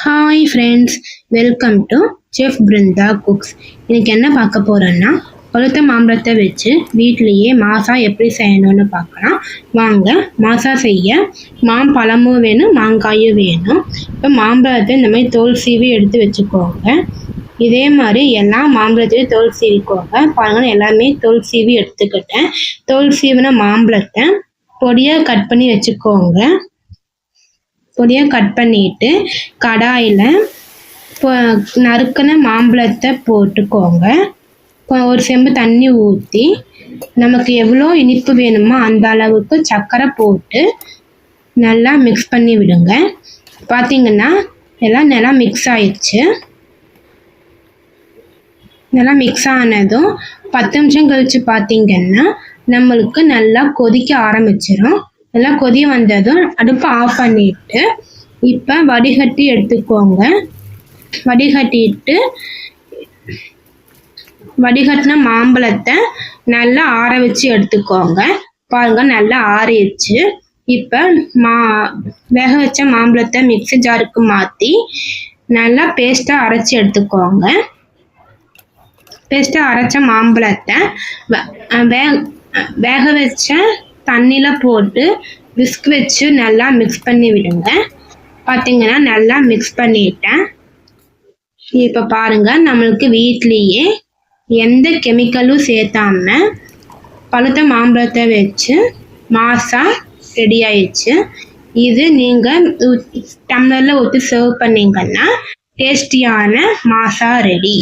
Hi friends, welcome to chef Brinda cooks. இன்னைக்கு என்ன பார்க்க போகிறோன்னா, பழுத்த மாம்பழத்தை வச்சு வீட்லேயே மாசா எப்படி செய்யணும்னு பார்க்கலாம். வாங்க, மாசா செய்ய மாம்பழமும் வேணும், மாங்காயும் வேணும். இப்போ மாம்பழத்தை இந்த மாதிரி தோல் சீவி எடுத்து வச்சுக்கோங்க. இதே மாதிரி எல்லா மாம்பழத்தையும் தோல் சீவிக்கோங்க. பாருங்கள், எல்லாமே தோல் சீவி எடுத்துக்கிட்டேன். தோல் சீவின மாம்பழத்தை பொடியாக கட் பண்ணி வச்சுக்கோங்க. பொடியாக கட் பண்ணிட்டு கடாயில் நறுக்கின மாம்பழத்தை போட்டுக்கோங்க. ஒரு செம்பு தண்ணி ஊற்றி நமக்கு எவ்வளோ இனிப்பு வேணுமோ அந்த அளவுக்கு சர்க்கரை போட்டு நல்லா மிக்ஸ் பண்ணி விடுங்க. பார்த்திங்கன்னா எல்லாம் நல்லா மிக்ஸ் ஆயிடுச்சு. நல்லா மிக்ஸ் ஆனதும் 10 நிமிஷம் கழித்து பார்த்திங்கன்னா நம்மளுக்கு நல்லா கொதிக்க ஆரம்பிச்சிடும். எல்லாம் கொதி வந்ததும் அடுப்பை ஆஃப் பண்ணிட்டு இப்போ வடிகட்டி எடுத்துக்கோங்க. வடிகட்டின மாம்பழத்தை நல்லா ஆற வச்சு எடுத்துக்கோங்க. பாருங்க, நல்லா ஆறிடுச்சு. இப்போ வேக வச்ச மாம்பழத்தை மிக்ஸி ஜாருக்கு மாற்றி நல்லா பேஸ்ட்டாக அரைச்சி எடுத்துக்கோங்க. பேஸ்ட்டாக அரைச்ச மாம்பழத்தை வேக வச்ச தண்ணியில் போட்டு விஸ்க் வச்சு நல்லா மிக்ஸ் பண்ணி விடுங்க. பார்த்திங்கன்னா நல்லா மிக்ஸ் பண்ணிட்டேன். இப்போ பாருங்கள், நம்மளுக்கு வீட்லேயே எந்த கெமிக்கலும் சேர்த்தாம பழுத்த மாம்பழத்தை வச்சு மாசா ரெடி ஆயிடுச்சு. இது நீங்கள் டம்ளரில் ஊற்றி சர்வ் பண்ணிங்கன்னா டேஸ்டியான மாசா ரெடி.